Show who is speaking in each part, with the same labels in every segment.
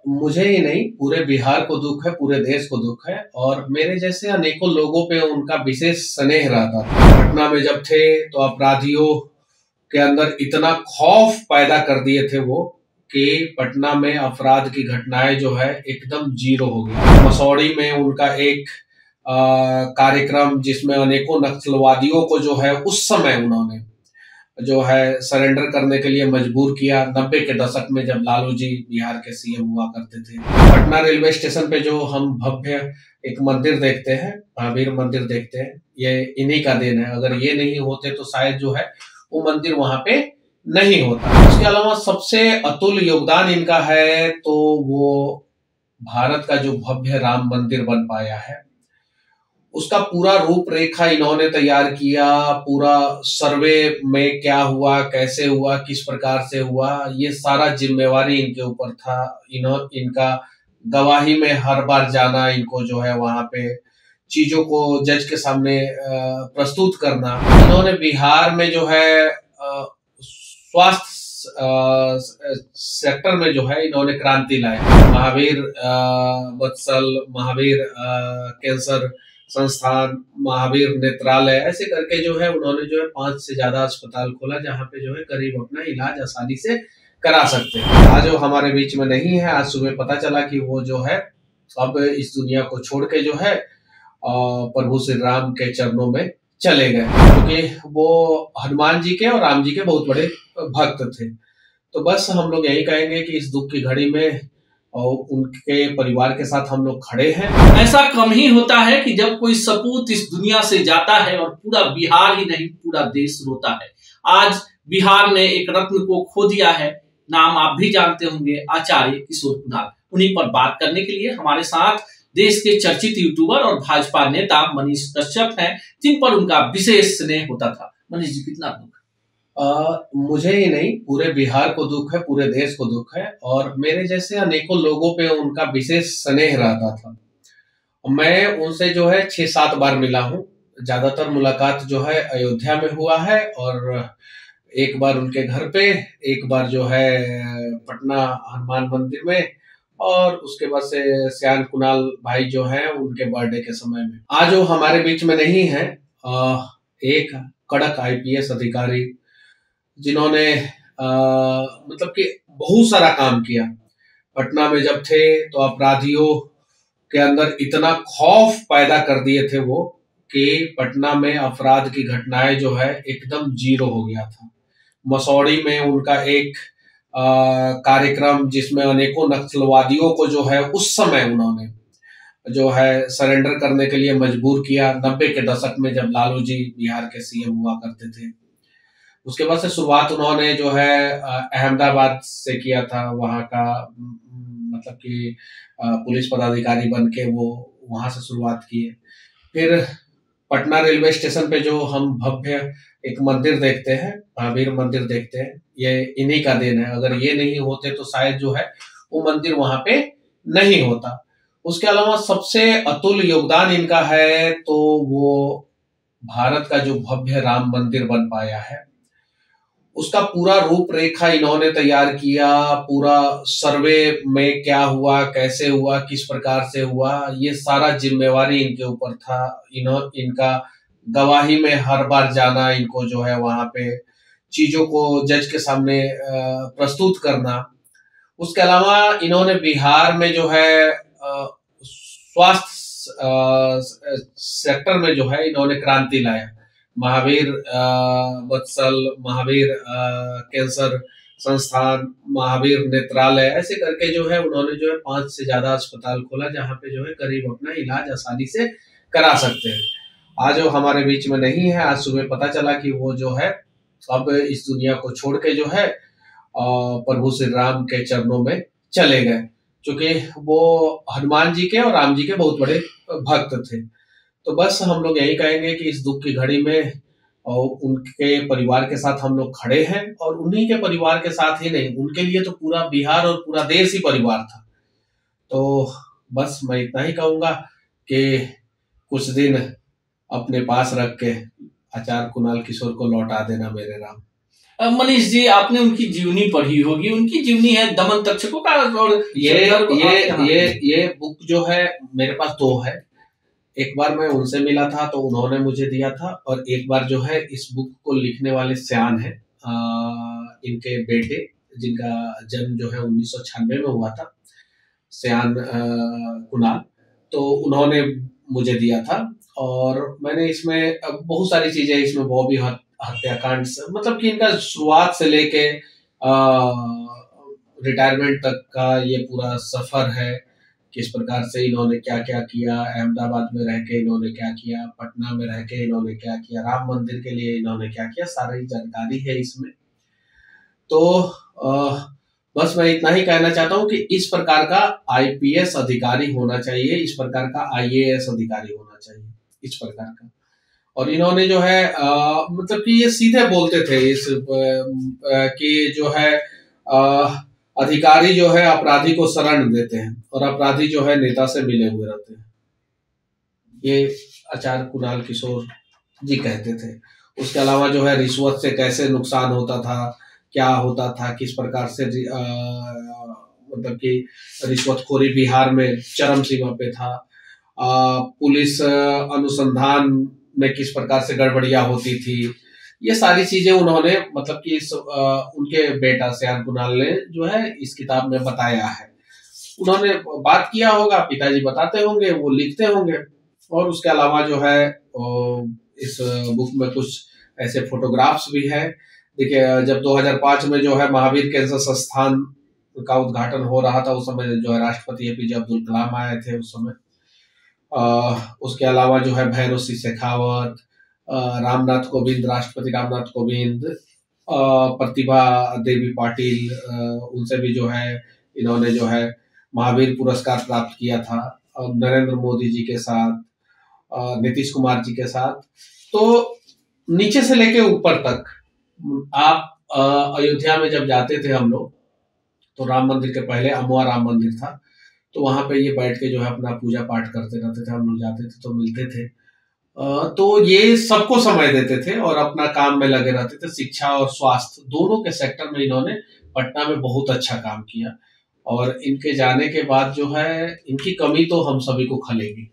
Speaker 1: मुझे ही नहीं, पूरे बिहार को दुःख है, पूरे देश को दुःख है और मेरे जैसे अनेकों लोगों पे उनका विशेष स्नेह रहता था। पटना में जब थे तो अपराधियों के अंदर इतना खौफ पैदा कर दिए थे वो कि पटना में अपराध की घटनाएं जो है एकदम जीरो हो गई। मसौड़ी में उनका एक कार्यक्रम जिसमें अनेकों नक्सलवादियों को जो है उस समय उन्होंने जो है सरेंडर करने के लिए मजबूर किया। 90 के दशक में जब लालू जी बिहार के सीएम हुआ करते थे। पटना रेलवे स्टेशन पे जो हम भव्य एक मंदिर देखते हैं, महावीर मंदिर देखते हैं, ये इन्हीं का देन है। अगर ये नहीं होते तो शायद जो है वो मंदिर वहां पे नहीं होता। उसके अलावा सबसे अतुल्य योगदान इनका है तो वो भारत का जो भव्य राम मंदिर बन पाया है, उसका पूरा रूपरेखा इन्होंने तैयार किया। पूरा सर्वे में क्या हुआ, कैसे हुआ, किस प्रकार से हुआ, ये सारा जिम्मेवारी इनके ऊपर था। इनका गवाही में हर बार जाना, इनको जो है वहां पे चीजों को जज के सामने प्रस्तुत करना। इन्होंने बिहार में जो है स्वास्थ्य सेक्टर में जो है इन्होंने क्रांति लाई। महावीर वत्सल, महावीर कैंसर संस्थान, महावीर नेत्रालय, ऐसे करके जो है उन्होंने जो है 5 से ज्यादा अस्पताल खोला जहां पे जो है गरीब अपना इलाज आसानी से करा सकते हैं। आज वो हमारे बीच में नहीं है। आज सुबह पता चला कि वो जो है अब इस दुनिया को छोड़ के जो है प्रभु श्री राम के चरणों में चले गए, क्योंकि वो हनुमान जी के और राम जी के बहुत बड़े भक्त थे। तो बस हम लोग यही कहेंगे कि इस दुख की घड़ी में और उनके परिवार के साथ हम लोग खड़े हैं।
Speaker 2: ऐसा कम ही होता है कि जब कोई सपूत इस दुनिया से जाता है और पूरा बिहार ही नहीं पूरा देश रोता है। आज बिहार ने एक रत्न को खो दिया है। नाम आप भी जानते होंगे, आचार्य किशोर कुणाल। उन्हीं पर बात करने के लिए हमारे साथ देश के चर्चित यूट्यूबर और भाजपा नेता मनीष कश्यप हैं, जिन पर उनका विशेष स्नेह होता था। मनीष जी, कितना दुख?
Speaker 1: मुझे ही नहीं, पूरे बिहार को दुःख है, पूरे देश को दुःख है और मेरे जैसे अनेकों लोगों पे उनका विशेष स्नेह रहता था। मैं उनसे जो है 6-7 बार मिला हूँ। ज्यादातर मुलाकात जो है अयोध्या में हुआ है और एक बार उनके घर पे, एक बार जो है पटना हनुमान मंदिर में और उसके बाद से श्याम कुणाल भाई जो है उनके बर्थडे के समय में। आज वो हमारे बीच में नहीं है। एक कड़क आईपीएस अधिकारी जिन्होंने मतलब कि बहुत सारा काम किया। पटना में जब थे तो अपराधियों के अंदर इतना खौफ पैदा कर दिए थे वो कि पटना में अपराध की घटनाएं जो है एकदम जीरो हो गया था। मसौड़ी में उनका एक कार्यक्रम जिसमें अनेकों नक्सलवादियों को जो है उस समय उन्होंने जो है सरेंडर करने के लिए मजबूर किया। 90 के दशक में जब लालू जी बिहार के सीएम हुआ करते थे। उसके बाद से शुरुआत उन्होंने जो है अहमदाबाद से किया था। वहां का मतलब कि पुलिस पदाधिकारी बन के वो वहां से शुरुआत की है। फिर पटना रेलवे स्टेशन पे जो हम भव्य एक मंदिर देखते हैं, महावीर मंदिर देखते हैं, ये इन्हीं का देन है। अगर ये नहीं होते तो शायद जो है वो मंदिर वहां पे नहीं होता। उसके अलावा सबसे अतुल्य योगदान इनका है तो वो भारत का जो भव्य राम मंदिर बन पाया है, उसका पूरा रूपरेखा इन्होंने तैयार किया। पूरा सर्वे में क्या हुआ, कैसे हुआ, किस प्रकार से हुआ, ये सारा जिम्मेवारी इनके ऊपर था। इनका गवाही में हर बार जाना, इनको जो है वहां पे चीजों को जज के सामने प्रस्तुत करना। उसके अलावा इन्होंने बिहार में जो है स्वास्थ्य सेक्टर में जो है इन्होंने क्रांति लाया। महावीर वत्सल, महावीर कैंसर संस्थान, महावीर नेत्रालय, ऐसे करके जो है उन्होंने जो है 5 से ज्यादा अस्पताल खोला जहां पे जो है गरीब अपना इलाज आसानी से करा सकते हैं। आज वो हमारे बीच में नहीं है। आज सुबह पता चला कि वो जो है अब इस दुनिया को छोड़ के जो है प्रभु श्री राम के चरणों में चले गए, क्योंकि वो हनुमान जी के और राम जी के बहुत बड़े भक्त थे। तो बस हम लोग यही कहेंगे कि इस दुख की घड़ी में और उनके परिवार के साथ हम लोग खड़े हैं और उन्हीं के परिवार के साथ ही नहीं, उनके लिए तो पूरा बिहार और पूरा देश ही परिवार था। तो बस मैं इतना ही कहूंगा कि कुछ दिन अपने पास रख के आचार्य कुणाल किशोर को लौटा देना मेरे राम।
Speaker 2: मनीष जी, आपने उनकी जीवनी पढ़ी होगी, उनकी जीवनी है दमन तक्षकों का, और
Speaker 1: ये बुक जो है मेरे पास दो है। एक बार मैं उनसे मिला था तो उन्होंने मुझे दिया था, और एक बार जो है इस बुक को लिखने वाले सयान है, इनके बेटे, जिनका जन्म जो है 1996 में हुआ था, सयान कुणाल, तो उन्होंने मुझे दिया था। और मैंने इसमें बहुत सारी चीजें, इसमें बॉबी हत्याकांड से, मतलब कि इनका शुरुआत से लेके रिटायरमेंट तक का ये पूरा सफर है, किस प्रकार से इन्होंने क्या क्या किया, अहमदाबाद में रह के इन्होंने क्या किया, पटना में रह के इन्होंने क्या किया, राम मंदिर के लिए इन्होंने क्या किया, सारी जानकारी है इसमें। तो बस मैं इतना ही कहना चाहता हूँ कि इस प्रकार का आईपीएस अधिकारी होना चाहिए, इस प्रकार का आईएएस अधिकारी होना चाहिए, इस प्रकार का। और इन्होंने जो है मतलब कि ये सीधे बोलते थे इस कि जो है अधिकारी जो है अपराधी को शरण देते हैं, और अपराधी जो है नेता से मिले हुए रहते हैं, ये आचार्य कुणाल किशोर जी कहते थे। उसके अलावा जो है रिश्वत से कैसे नुकसान होता था, क्या होता था, किस प्रकार से मतलब कि रिश्वतखोरी बिहार में चरम सीमा पे था, पुलिस अनुसंधान में किस प्रकार से गड़बड़ियां होती थी, ये सारी चीजें उन्होंने, मतलब कि उनके बेटा सयान कुणाल ने जो है इस किताब में बताया है। उन्होंने बात किया होगा, पिताजी बताते होंगे, वो लिखते होंगे। और उसके अलावा जो है इस बुक में कुछ ऐसे फोटोग्राफ्स भी है। देखिए, जब 2005 में जो है महावीर कैंसर संस्थान का उद्घाटन हो रहा था, उस समय जो है राष्ट्रपति एपीजे अब्दुल कलाम आए थे उस समय। उसके अलावा जो है भैरव सिंह शेखावत, रामनाथ कोविंद, राष्ट्रपति रामनाथ कोविंद, प्रतिभा देवी पाटिल, उनसे भी जो है इन्होंने जो है महावीर पुरस्कार प्राप्त किया था। नरेंद्र मोदी जी के साथ, नीतीश कुमार जी के साथ, तो नीचे से लेके ऊपर तक आप अयोध्या में जब जाते थे हम लोग, तो राम मंदिर के पहले अमवा राम मंदिर था, तो वहां पे ये बैठ के जो है अपना पूजा पाठ करते रहते थे। हम लोग जाते थे तो मिलते थे, तो ये सबको समय देते थे और अपना काम में लगे रहते थे। शिक्षा और स्वास्थ्य दोनों के सेक्टर में इन्होंने पटना में बहुत अच्छा काम किया, और इनके जाने के बाद जो है इनकी कमी तो हम सभी को खलेगी।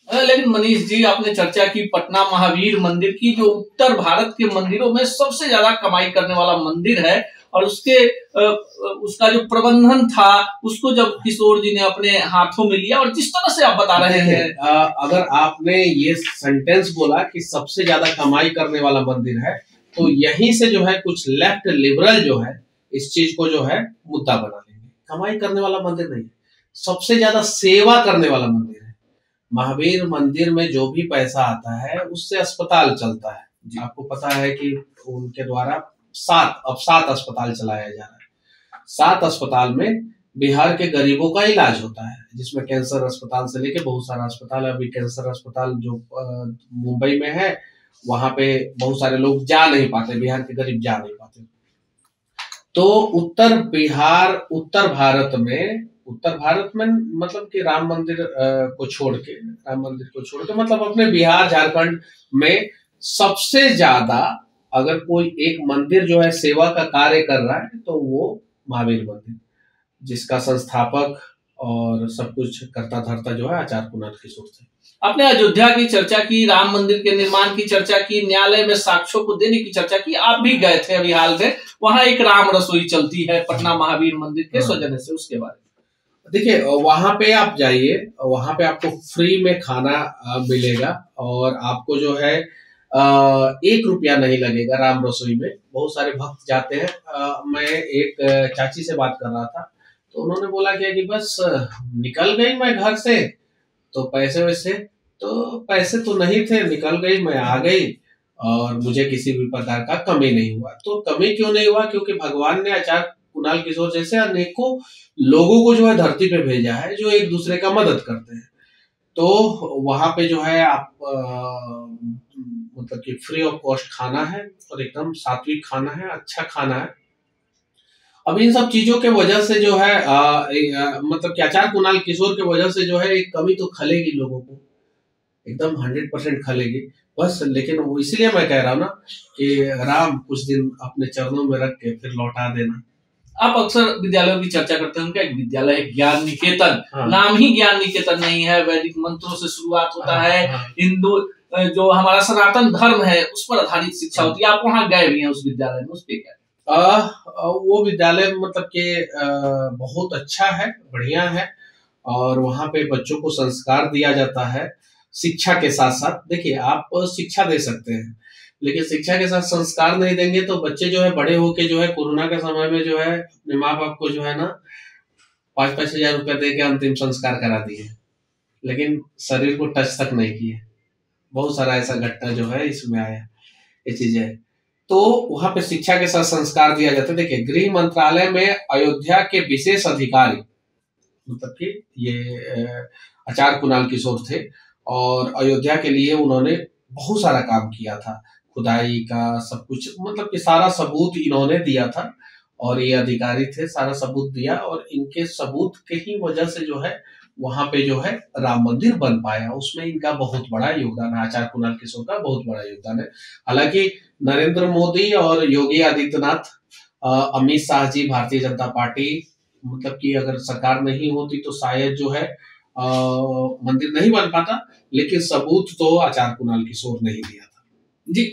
Speaker 2: लेकिन मनीष जी, आपने चर्चा की पटना महावीर मंदिर की, जो उत्तर भारत के मंदिरों में सबसे ज्यादा कमाई करने वाला मंदिर है, और उसका जो प्रबंधन था उसको जब किशोर जी ने अपने हाथों में लिया, और जिस तरह से आप बता रहे हैं,
Speaker 1: अगर आपने ये सेंटेंस बोला कि सबसे ज्यादा कमाई करने वाला मंदिर है, तो यहीं से जो है कुछ लेफ्ट लिबरल जो है इस चीज को जो है मुद्दा बना लेंगे। कमाई करने वाला मंदिर नहीं, सबसे ज्यादा सेवा करने वाला मंदिर है। महावीर मंदिर में जो भी पैसा आता है उससे अस्पताल चलता है। आपको पता है कि उनके द्वारा 7 अस्पताल चलाया जा रहा है। 7 अस्पताल में बिहार के गरीबों का इलाज होता है, जिसमें कैंसर अस्पताल से लेके बहुत सारा अस्पताल है। अभी कैंसर अस्पताल जो मुंबई में है, वहां पे बहुत सारे लोग जा नहीं पाते, बिहार के गरीब जा नहीं पाते। तो उत्तर भारत में मतलब कि राम मंदिर को छोड़ के मतलब अपने बिहार झारखंड में सबसे ज्यादा अगर कोई एक मंदिर जो है सेवा का कार्य कर रहा है तो वो महावीर मंदिर, जिसका संस्थापक और सब कुछ करता धरता जो है आचार्य कुणाल किशोर थे।
Speaker 2: आपने अयोध्या की चर्चा की, राम मंदिर के निर्माण की चर्चा की, न्यायालय में साक्ष्यों को देने की चर्चा की। आप भी गए थे अभी हाल में, वहां एक राम रसोई चलती है पटना महावीर मंदिर के सौजन्य से, उसके बारे में
Speaker 1: देखिए, वहां पे आप जाइए, वहां पे आपको फ्री में खाना मिलेगा, और आपको जो है 1 रुपया नहीं लगेगा राम रसोई में। बहुत सारे भक्त जाते हैं। मैं एक चाची से बात कर रहा था, तो उन्होंने बोला क्या कि बस निकल गई मैं घर से, तो पैसे तो नहीं थे, निकल गई, मैं आ गई, और मुझे किसी भी प्रकार का कमी नहीं हुआ। तो कमी क्यों नहीं हुआ? क्योंकि भगवान ने आचार्य कुणाल किशोर जैसे अनेकों लोगों को जो है धरती पे भेजा है, जो एक दूसरे का मदद करते हैं। तो वहां पे जो है आप मतलब कि फ्री ऑफ कॉस्ट खाना है, और एकदम सात्विक खाना है, अच्छा खाना है। अब इन सब चीजों के वजह से जो है मतलब कि आचार्य कुणाल किशोर के वजह से जो है एक कमी तो खलेगी लोगों को, एकदम 100% खलेगी। बस लेकिन वो इसलिए मैं कह रहा हूँ ना कि राम कुछ दिन अपने चरणों में रख के फिर लौटा देना।
Speaker 2: आप अक्सर विद्यालयों की चर्चा करते हैं, एक विद्यालय है ज्ञान निकेतन।
Speaker 1: हाँ।
Speaker 2: नाम ही ज्ञान निकेतन नहीं है, वैदिक मंत्रों से शुरुआत होता
Speaker 1: हाँ,
Speaker 2: है।
Speaker 1: हाँ।
Speaker 2: हिंदू जो हमारा सनातन धर्म है उस पर आधारित शिक्षा होती है। आप वहाँ गए भी हैं उस विद्यालय में, उस पे क्या?
Speaker 1: वो विद्यालय मतलब कि बहुत अच्छा है, बढ़िया है, और वहाँ पे बच्चों को संस्कार दिया जाता है शिक्षा के साथ साथ। देखिए, आप शिक्षा दे सकते हैं, लेकिन शिक्षा के साथ संस्कार नहीं देंगे तो बच्चे जो है बड़े होके जो है कोरोना के समय में जो है अपने माँ बाप को जो है ना 5-5 हजार रुपया दे के अंतिम संस्कार करा दिए, लेकिन शरीर को टच तक नहीं किए। बहुत सारा ऐसा घटना जो है इसमें आया, ये चीजें। तो वहां पे शिक्षा के साथ संस्कार दिया जाता है। देखिए, गृह मंत्रालय में अयोध्या के विशेष अधिकारी मतलब कि ये आचार्य कुणाल किशोर थे, और अयोध्या के लिए उन्होंने बहुत सारा काम किया था, खुदाई का सब कुछ, मतलब कि सारा सबूत इन्होंने दिया था, और ये अधिकारी थे, सारा सबूत दिया, और इनके सबूत के ही वजह से जो है वहां पे जो है राम मंदिर बन पाया। उसमें इनका बहुत बड़ा योगदान है, आचार्य कुणाल किशोर का बहुत बड़ा योगदान है। हालांकि नरेंद्र मोदी और योगी आदित्यनाथ, अमित शाह जी, भारतीय जनता पार्टी, मतलब कि अगर सरकार नहीं होती तो शायद जो है मंदिर नहीं बन पाता, लेकिन सबूत तो आचार्य कुणाल किशोर ने ही दिया था।
Speaker 2: जी,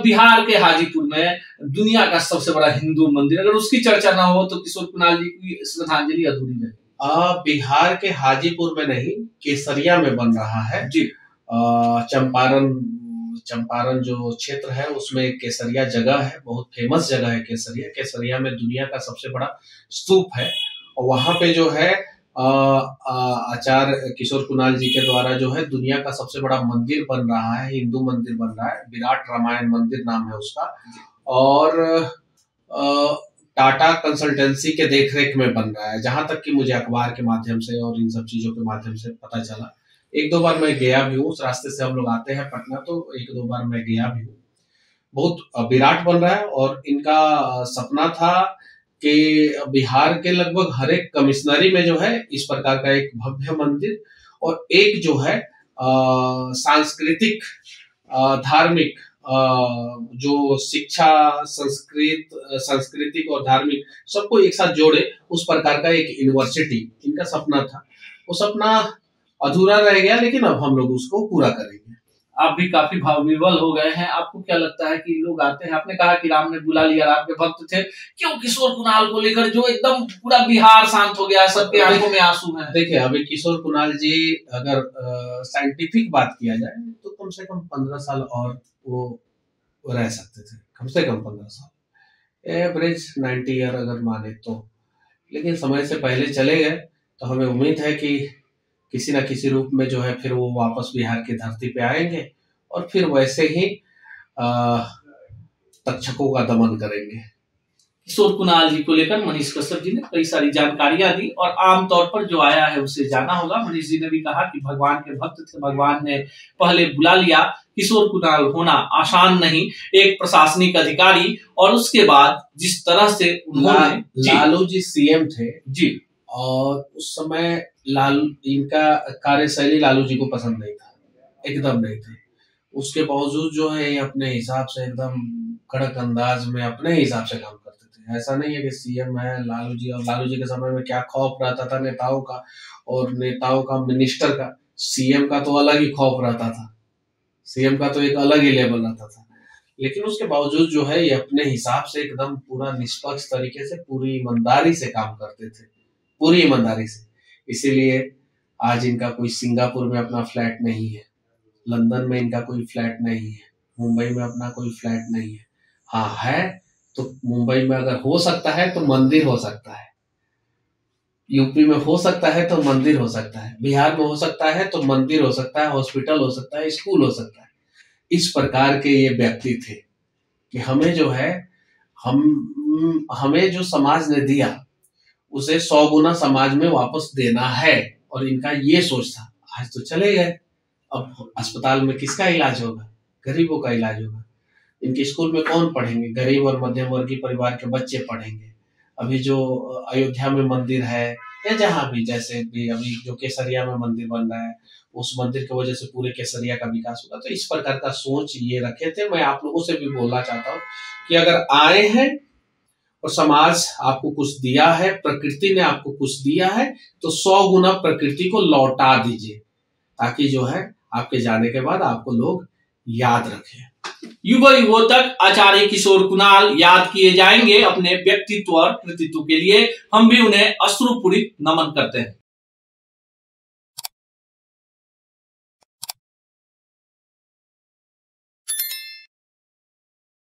Speaker 2: बिहार के हाजीपुर में दुनिया का सबसे बड़ा हिंदू मंदिर, अगर उसकी चर्चा ना हो तो किशोर कुणाल जी की श्रद्धांजलि अधूरी रहे।
Speaker 1: बिहार के हाजीपुर में नहीं, केसरिया में बन रहा है
Speaker 2: जी।
Speaker 1: चंपारण जो क्षेत्र है उसमें केसरिया जगह है, बहुत फेमस जगह है केसरिया। केसरिया में दुनिया का सबसे बड़ा स्तूप है, और वहां पे जो है आचार्य किशोर कुणाल जी के द्वारा जो है दुनिया का सबसे बड़ा मंदिर बन रहा है, हिंदू मंदिर बन रहा है, विराट रामायण मंदिर नाम है उसका, और टाटा कंसल्टेंसी के देखरेख में बन रहा है, जहां तक कि मुझे अखबार के माध्यम से और इन सब चीजों के माध्यम से पता चला। 1-2 बार मैं गया भी हूँ, उस रास्ते से हम लोग आते हैं पटना, तो 1-2 बार मैं गया भी हूँ। बहुत विराट बन रहा है, और इनका सपना था कि बिहार के लगभग हर एक कमिश्नरी में जो है इस प्रकार का एक भव्य मंदिर, और एक जो है सांस्कृतिक धार्मिक जो शिक्षा, सांस्कृतिक और धार्मिक सबको एक साथ जोड़े, उस प्रकार का एक यूनिवर्सिटी इनका सपना था। वो सपना अधूरा रह गया, लेकिन अब हम लोग उसको पूरा करेंगे।
Speaker 2: आप भी काफी भावविवल हो गए हैं। आपको क्या लगता है कि लोग आते हैं, आपने कहा कि राम ने बुला लिया, राम के भक्त थे, क्यों किशोर कुणाल को लेकर जो एकदम पूरा बिहार शांत हो गया है, सबके आंखों में आंसू हैं?
Speaker 1: देखिए, अभी किशोर कुणाल जी अगर साइंटिफिक बात किया जाए तो कम से कम 15 साल और वो रह सकते थे, कम से कम 15 साल, एवरेज 90 ईयर अगर माने तो। लेकिन समय से पहले चले गए, तो हमें उम्मीद है कि किसी न किसी रूप में जो है फिर वो वापस बिहार की धरती पे आएंगे, और फिर वैसे ही तक्षकों का दमन करेंगे।
Speaker 2: किशोर कुणाल जी को लेकर मनीष कश्यप जी ने कई सारी जानकारियां दी, और आमतौर पर जो आया है उसे जाना होगा। मनीष जी ने भी कहा कि भगवान के भक्त थे, भगवान ने पहले बुला लिया। किशोर कुणाल होना आसान नहीं, एक प्रशासनिक अधिकारी, और उसके बाद जिस तरह से उन्होंने
Speaker 1: लालू जी सीएम थे
Speaker 2: जी,
Speaker 1: और उस समय इनका कार्यशैली लालू जी को पसंद नहीं था, एकदम नहीं था। उसके बावजूद जो है ये अपने हिसाब से एकदम कड़क अंदाज में अपने हिसाब से काम करते थे। ऐसा नहीं है कि सीएम है लालू जी, और लालू जी के समय में क्या खौफ रहता था नेताओं का, और नेताओं का, मिनिस्टर का। सीएम का तो अलग ही खौफ रहता था, सीएम का तो एक अलग ही लेवल रहता था। लेकिन उसके बावजूद जो है ये अपने हिसाब से एकदम पूरा निष्पक्ष तरीके से, पूरी ईमानदारी से काम करते थे, पूरी ईमानदारी से। इसीलिए आज इनका कोई सिंगापुर में अपना फ्लैट नहीं है, लंदन में इनका कोई फ्लैट नहीं है, मुंबई में अपना कोई फ्लैट नहीं है। हाँ है तो मुंबई में अगर हो सकता है तो मंदिर हो सकता है, यूपी में हो सकता है तो मंदिर हो सकता है, बिहार में हो सकता है तो मंदिर हो सकता है, हॉस्पिटल हो सकता है, स्कूल हो सकता है। इस प्रकार के ये व्यक्ति थे कि हमें जो है हमें जो समाज ने दिया उसे 100 गुना समाज में वापस देना है, और इनका ये सोच था। आज तो चले गए, अब अस्पताल में किसका इलाज होगा? गरीबों का इलाज होगा। इनके स्कूल में कौन पढ़ेंगे? गरीब और मध्यम वर्गीय परिवार के बच्चे पढ़ेंगे। अभी जो अयोध्या में मंदिर है, या जहाँ भी, जैसे भी अभी जो केसरिया में मंदिर बन रहा है, उस मंदिर की वजह से पूरे केसरिया का विकास होगा। तो इस प्रकार का सोच ये रखे थे। मैं आप लोगों से भी बोलना चाहता हूँ कि अगर आए हैं और समाज आपको कुछ दिया है, प्रकृति ने आपको कुछ दिया है, तो 100 गुना प्रकृति को लौटा दीजिए, ताकि जो है आपके जाने के बाद आपको लोग याद रखें।
Speaker 2: युवा युगों तक आचार्य किशोर कुणाल याद किए जाएंगे अपने व्यक्तित्व और कृतित्व के लिए। हम भी उन्हें अश्रुपूरित नमन करते हैं।